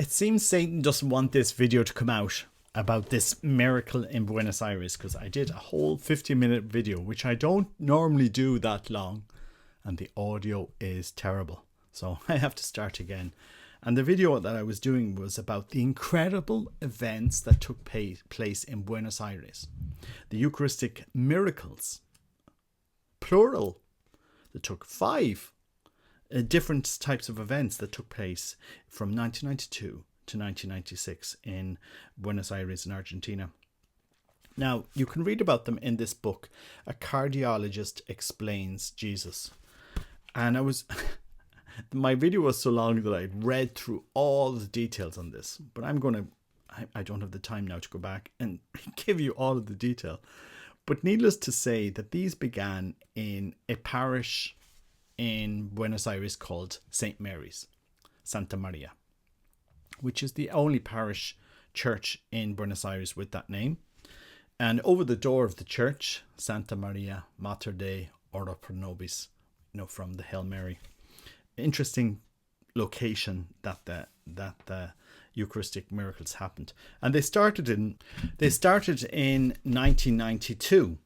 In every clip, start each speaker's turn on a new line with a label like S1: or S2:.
S1: It seems Satan doesn't want this video to come out about this miracle in Buenos Aires, because I did a whole 50-minute video, which I don't normally do that long, and the audio is terrible. So I have to start again. And the video that I was doing was about the incredible events that took place in Buenos Aires. The Eucharistic miracles, plural. There took 5 different types of events that took place from 1992 to 1996 in Buenos Aires in Argentina. Now, you can read about them in this book, A Cardiologist Explains Jesus. And my video was so long that I read through all the details on this, but I don't have the time now to go back and give you all of the detail. But needless to say that these began in a parish in Buenos Aires called St. Mary's, Santa Maria, which is the only parish church in Buenos Aires with that name. And over the door of the church, Santa Maria, Mater Dei, Ora pro nobis, from the Hail Mary. Interesting location that the Eucharistic miracles happened, and they started in 1992.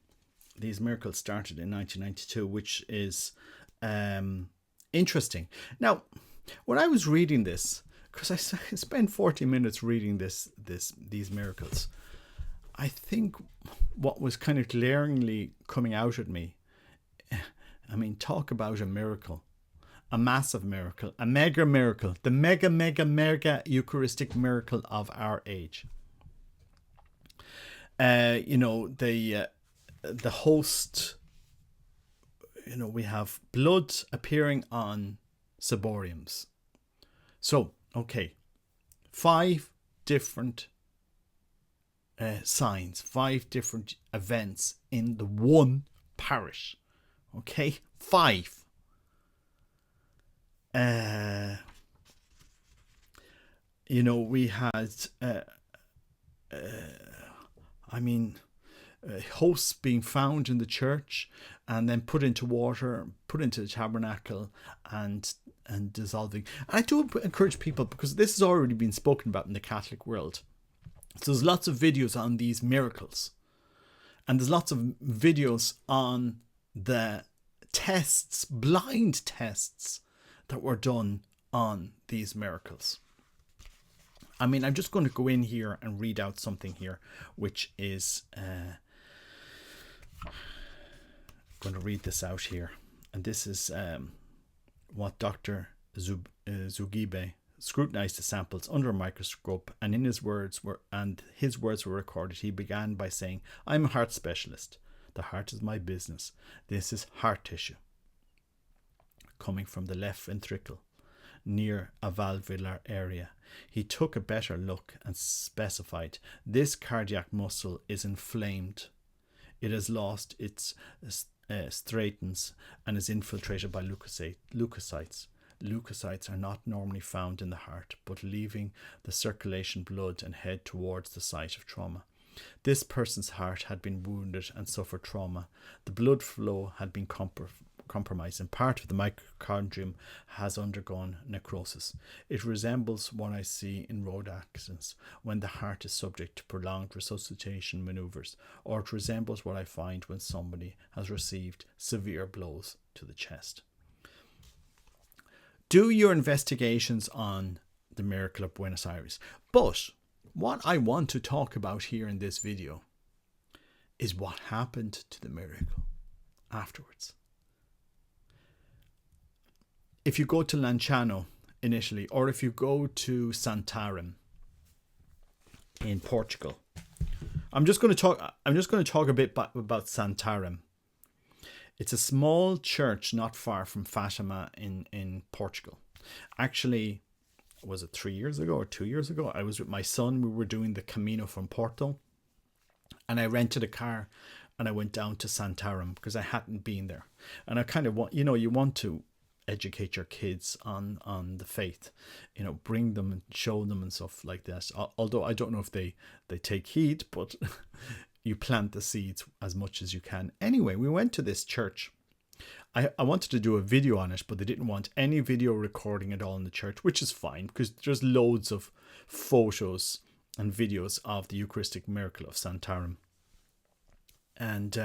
S1: These miracles started in 1992, which is interesting. Now, when I was reading this, because I spent 40 minutes reading these miracles, I think what was kind of glaringly coming out at me, I mean, talk about a miracle. A massive miracle, a mega miracle, the mega Eucharistic miracle of our age. The host, we have blood appearing on ciboriums. So, okay, 5 different signs, 5 different events in the one parish. Okay, 5. We had, hosts being found in the church and then put into water, put into the tabernacle and dissolving. And I do encourage people, because this has already been spoken about in the Catholic world. So there's lots of videos on these miracles, and there's lots of videos on the tests, blind tests, that were done on these miracles. I mean, I'm just going to go in here and read out something here, which is going to read this out here. And this is what Dr. Zugibe scrutinized the samples under a microscope, and his words were recorded. He began by saying, "I'm a heart specialist. The heart is my business. This is heart tissue coming from the left ventricle near a valvular area." He took a better look and specified, "This cardiac muscle is inflamed. It has lost its statins and is infiltrated by leukocytes. Leukocytes are not normally found in the heart, but leaving the circulation blood and head towards the site of trauma. This person's heart had been wounded and suffered trauma. The blood flow had been compromised, and part of the mitochondrium has undergone necrosis. It resembles what I see in road accidents when the heart is subject to prolonged resuscitation maneuvers, or it resembles what I find when somebody has received severe blows to the chest." Do your investigations on the miracle of Buenos Aires. But what I want to talk about here in this video is what happened to the miracle afterwards. If you go to Lanciano in Italy, or if you go to Santarém in Portugal, I'm just going to talk a bit about Santarém. It's a small church not far from Fatima in Portugal. Actually, was it 3 years ago or 2 years ago? I was with my son. We were doing the Camino from Porto, and I rented a car and I went down to Santarém because I hadn't been there. And I kind of want, you want to educate your kids on the faith, bring them and show them and stuff like this. Although I don't know if they take heed, but you plant the seeds as much as you can. Anyway, we went to this church I wanted to do a video on it, but they didn't want any video recording at all in the church, which is fine because there's loads of photos and videos of the Eucharistic Miracle of Santarém. And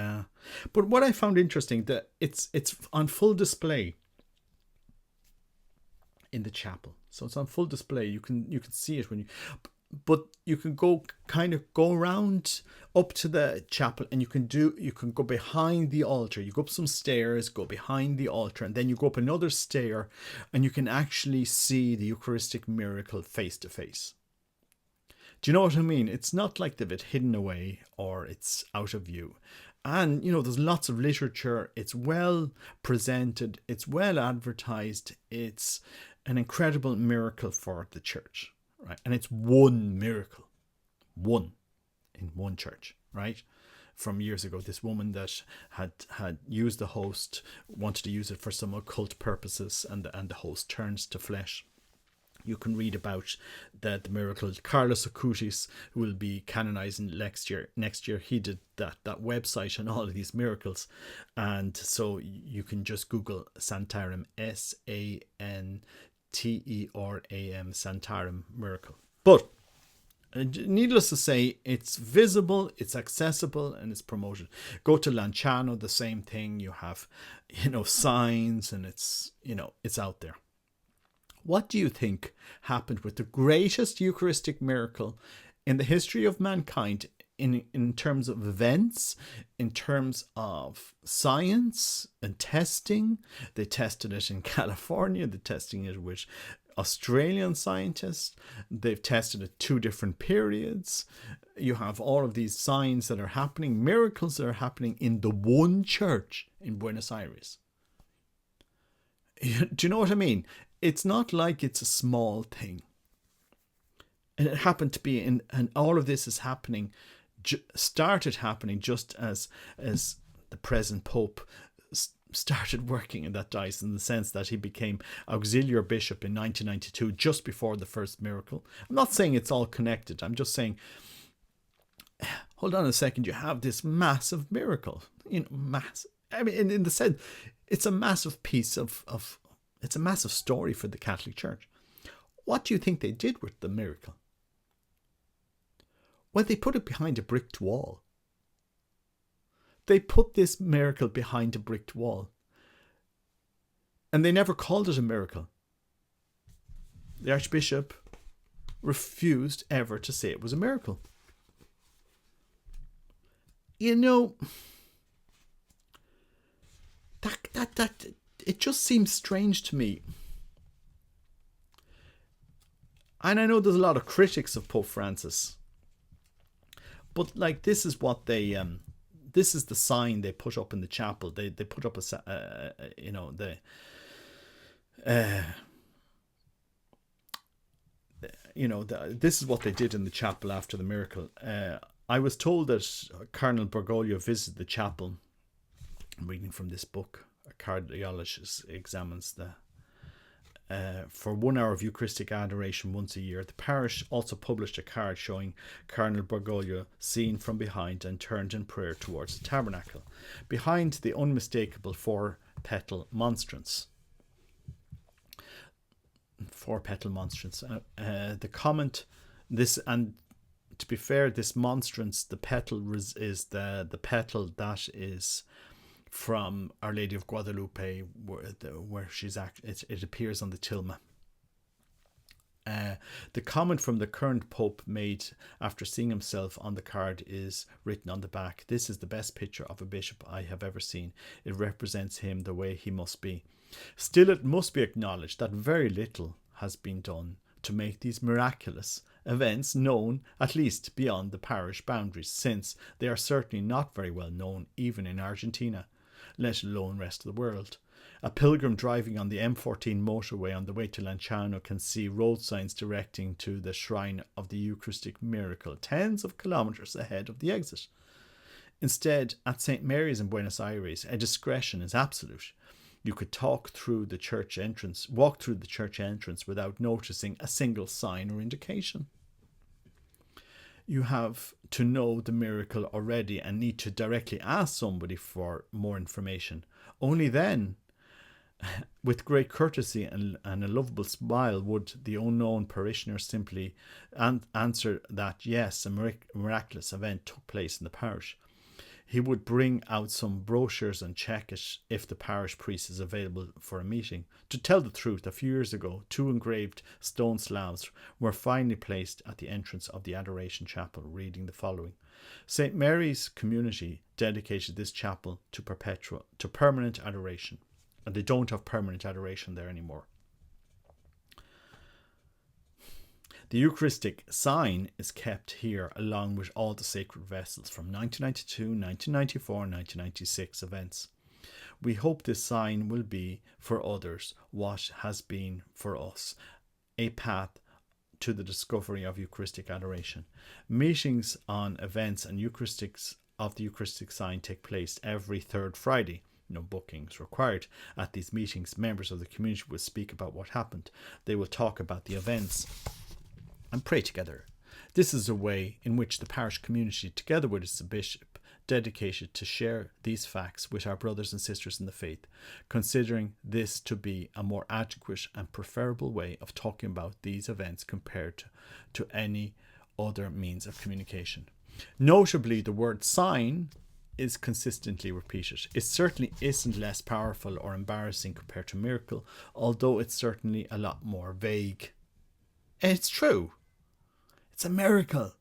S1: but what I found interesting, that it's on full display in the chapel. So it's on full display. You can see it when you, but you can go around up to the chapel, and you can go behind the altar. You go up some stairs, go behind the altar, and then you go up another stair, and you can actually see the Eucharistic Miracle face to face. Do you know what I mean? It's not like they've it hidden away or it's out of view. And, there's lots of literature. It's well presented. It's well advertised. It's an incredible miracle for the church, right? And it's one miracle. One in one church, right? From years ago, this woman that had used the host, wanted to use it for some occult purposes, and the host turns to flesh. You can read about the miracle. Carlos Acutis, who will be canonizing next year, he did that website on all of these miracles. And so you can just Google Santarém, Santeram, Santarém miracle. But needless to say, it's visible, it's accessible, and it's promoted. Go to Lanciano, the same thing. You have, signs, and it's out there. What do you think happened with the greatest Eucharistic miracle in the history of mankind, in terms of events, in terms of science and testing? They tested it in California. They're testing it with Australian scientists. They've tested it 2 different periods. You have all of these signs that are happening, miracles that are happening in the one church in Buenos Aires. Do you know what I mean? It's not like it's a small thing. And it happened to be and all of this is happening, started happening just as the present Pope started working in that diocese, in the sense that he became auxiliary bishop in 1992, just before the first miracle. I'm not saying it's all connected. I'm just saying, hold on a second, you have this massive miracle. Massive. I mean, in the sense, it's a massive piece of it's a massive story for the Catholic Church. What do you think they did with the miracle? Well, they put it behind a bricked wall. They put this miracle behind a bricked wall. And they never called it a miracle. The Archbishop refused ever to say it was a miracle. That it just seems strange to me. And I know there's a lot of critics of Pope Francis, but this is what they this is the sign they put up in the chapel. They put up this is what they did in the chapel after the miracle. I was told that Cardinal Bergoglio visited the chapel. I'm reading from this book. A cardiologist examines for 1 hour of Eucharistic adoration once a year. The parish also published a card showing Cardinal Bergoglio seen from behind and turned in prayer towards the tabernacle, behind the unmistakable 4-petal monstrance. 4-petal monstrance. The comment, this, and to be fair, this monstrance, the petal is the petal that is from Our Lady of Guadalupe, where she's it appears on the tilma. The comment from the current Pope made after seeing himself on the card is written on the back: "This is the best picture of a bishop I have ever seen. It represents him the way he must be." Still, it must be acknowledged that very little has been done to make these miraculous events known, at least beyond the parish boundaries, since they are certainly not very well known even in Argentina, let alone the rest of the world. A pilgrim driving on the M14 motorway on the way to Lanciano can see road signs directing to the shrine of the Eucharistic Miracle tens of kilometers ahead of the exit. Instead, at St. Mary's in Buenos Aires, a discretion is absolute. You could walk through the church entrance without noticing a single sign or indication. you have to know the miracle already and need to directly ask somebody for more information. Only then, with great courtesy and a lovable smile, would the unknown parishioner simply answer that yes, a miraculous event took place in the parish. He would bring out some brochures and check if the parish priest is available for a meeting. To tell the truth, a few years ago, 2 engraved stone slabs were finally placed at the entrance of the Adoration Chapel, reading the following. St. Mary's community dedicated this chapel to permanent adoration. And they don't have permanent adoration there anymore. The Eucharistic sign is kept here along with all the sacred vessels from 1992, 1994, and 1996 events. We hope this sign will be for others what has been for us, a path to the discovery of Eucharistic adoration. Meetings on events and Eucharistics of the Eucharistic sign take place every third Friday. No bookings required. At these meetings, members of the community will speak about what happened. They will talk about the events and pray together. This is a way in which the parish community, together with its bishop, dedicated to share these facts with our brothers and sisters in the faith, considering this to be a more adequate and preferable way of talking about these events compared to any other means of communication. Notably, the word sign is consistently repeated. It certainly isn't less powerful or embarrassing compared to miracle, although it's certainly a lot more vague. It's true. It's a miracle.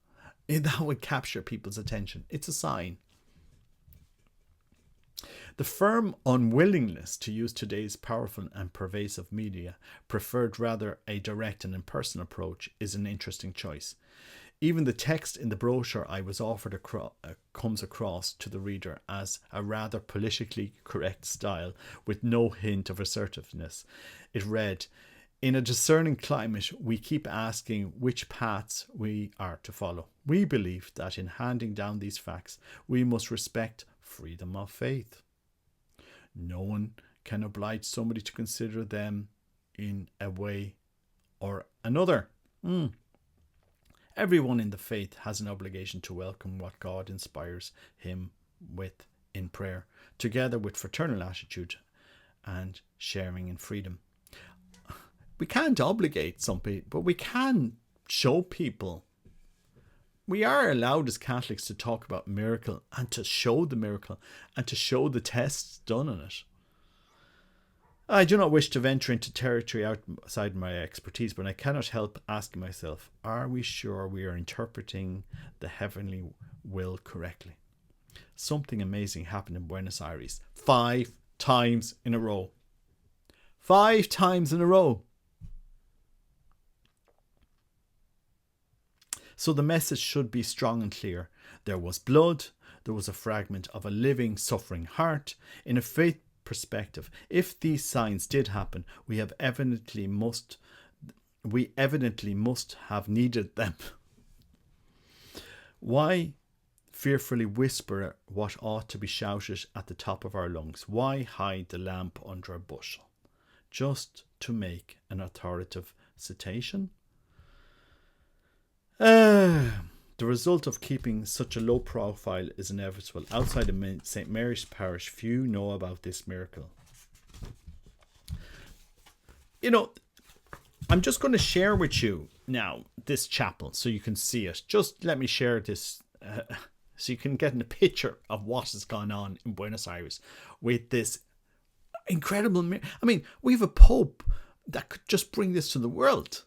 S1: That would capture people's attention. It's a sign. The firm unwillingness to use today's powerful and pervasive media, preferred rather a direct and impersonal approach, is an interesting choice. Even the text in the brochure I was offered comes across to the reader as a rather politically correct style with no hint of assertiveness. It read, "In a discerning climate, we keep asking which paths we are to follow. We believe that in handing down these facts, we must respect freedom of faith. No one can oblige somebody to consider them in a way or another. Everyone in the faith has an obligation to welcome what God inspires him with in prayer, together with fraternal attitude and sharing in freedom." We can't obligate some people, but we can show people. We are allowed as Catholics to talk about miracle and to show the miracle and to show the tests done on it. I do not wish to venture into territory outside my expertise, but I cannot help asking myself, are we sure we are interpreting the heavenly will correctly? Something amazing happened in Buenos Aires 5 times in a row. 5 times in a row. So the message should be strong and clear. There was blood. There was a fragment of a living, suffering heart. In a faith perspective, if these signs did happen, we evidently must have needed them. Why fearfully whisper what ought to be shouted at the top of our lungs? Why hide the lamp under a bushel? Just to make an authoritative citation? The result of keeping such a low profile is inevitable. Outside of St. Mary's Parish, few know about this miracle. You know, I'm just going to share with you now this chapel so you can see it. Just let me share this so you can get a picture of what has gone on in Buenos Aires with this incredible miracle. I mean, we have a Pope that could just bring this to the world.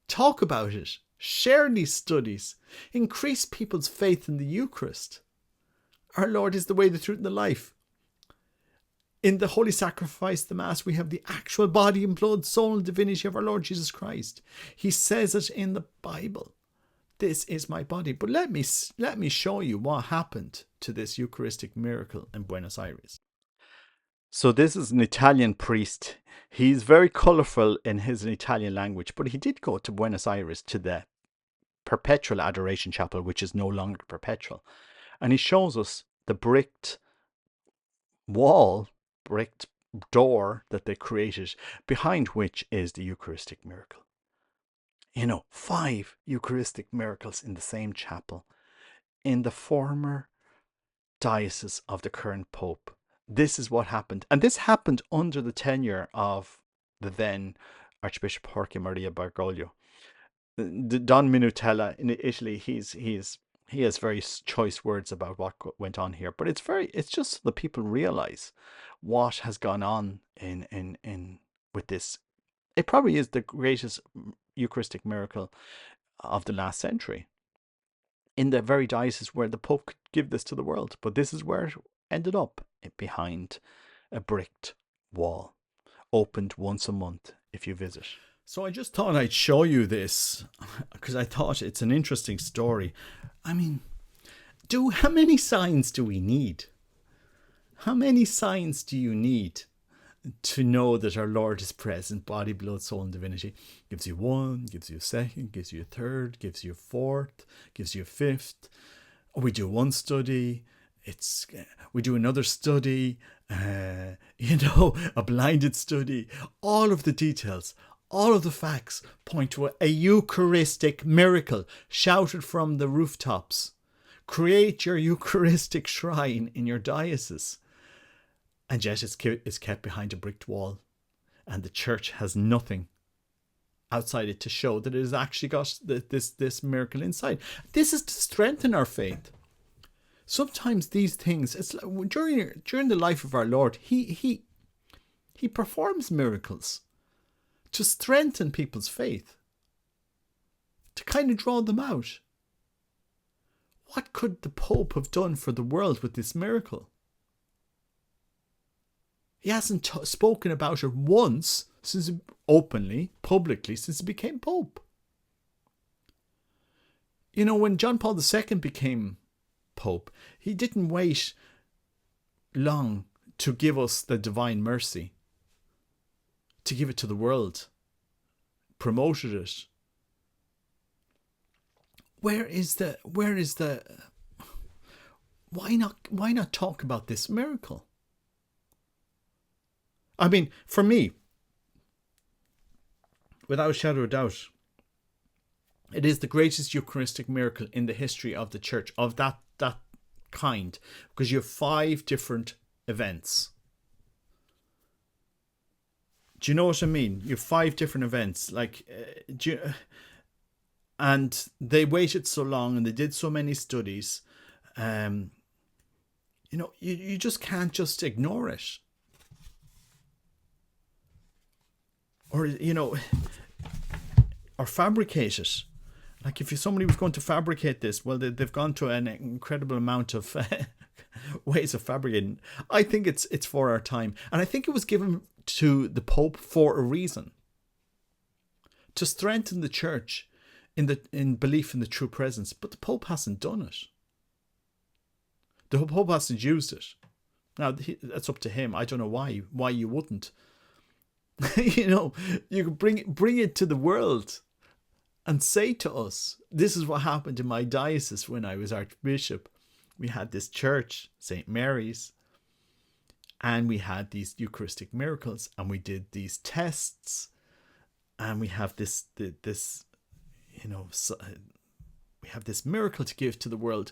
S1: Talk about it. Share these studies. Increase people's faith in the Eucharist. Our Lord is the way, the truth, and the life. In the Holy Sacrifice, the Mass, we have the actual body and blood, soul, and divinity of our Lord Jesus Christ. He says it in the Bible. This is my body. But let me show you what happened to this Eucharistic miracle in Buenos Aires. So this is an Italian priest. He's very colourful in his Italian language, but he did go to Buenos Aires to the Perpetual Adoration Chapel, which is no longer perpetual. And he shows us the bricked wall, bricked door that they created, behind which is the Eucharistic miracle. 5 Eucharistic miracles in the same chapel in the former diocese of the current Pope. This is what happened. And this happened under the tenure of the then Archbishop Jorge Maria Bergoglio. The Don Minutella in Italy, he has very choice words about what went on here. But it's just so that people realize what has gone on in with this. It probably is the greatest Eucharistic miracle of the last century, in the very diocese where the Pope could give this to the world. But this is where it ended up, behind a bricked wall, opened once a month if you visit. So I just thought I'd show you this because I thought it's an interesting story. I mean, how many signs do we need? How many signs do you need to know that our Lord is present, body, blood, soul, and divinity? Gives you one, gives you a second, gives you a third, gives you a fourth, gives you a fifth. We do one study, we do another study, a blinded study. All of the details, all of the facts point to a Eucharistic miracle shouted from the rooftops. Create your Eucharistic shrine in your diocese. And yet it's kept behind a bricked wall, and the church has nothing outside it to show that it has actually got this miracle inside. This is to strengthen our faith. Sometimes these things, it's like during the life of our Lord, he performs miracles to strengthen people's faith, to kind of draw them out. What could the Pope have done for the world with this miracle? He hasn't spoken about it once openly, publicly, since he became Pope. When John Paul II became Pope, he didn't wait long to give us the divine mercy, to give it to the world, promoted it. Why not talk about this miracle? I mean, for me, without a shadow of doubt, it is the greatest Eucharistic miracle in the history of the church, of that kind, because you have 5 different events. Do you know what I mean? You have 5 different events, and they waited so long and they did so many studies. You just can't just ignore it. Or fabricate it. Like if somebody was going to fabricate this, well, they've gone to an incredible amount of ways of fabricating. I think it's for our time, and I think it was given to the Pope for a reason, to strengthen the church in belief in the true presence. But the Pope hasn't done it. The Pope hasn't used it. Now that's up to him. I don't know why you wouldn't. You can bring it to the world and say to us, this is what happened in my diocese when I was Archbishop. We had this church, St. Mary's, and we had these Eucharistic miracles, and we did these tests, and we have we have this miracle to give to the world.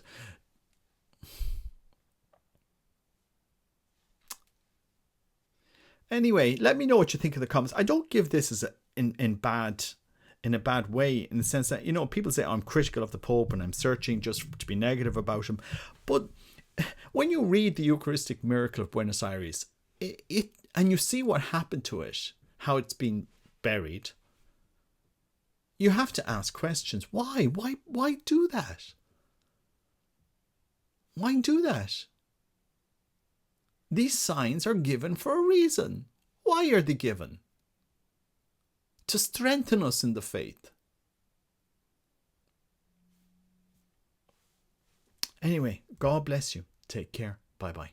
S1: Anyway, let me know what you think in the comments. I don't give this as in a bad way, in the sense that, people say I'm critical of the Pope and I'm searching just to be negative about him. But when you read the Eucharistic Miracle of Buenos Aires, and you see what happened to it, how it's been buried, you have to ask questions. Why do that? Why do that? These signs are given for a reason. Why are they given? To strengthen us in the faith. Anyway, God bless you. Take care. Bye-bye.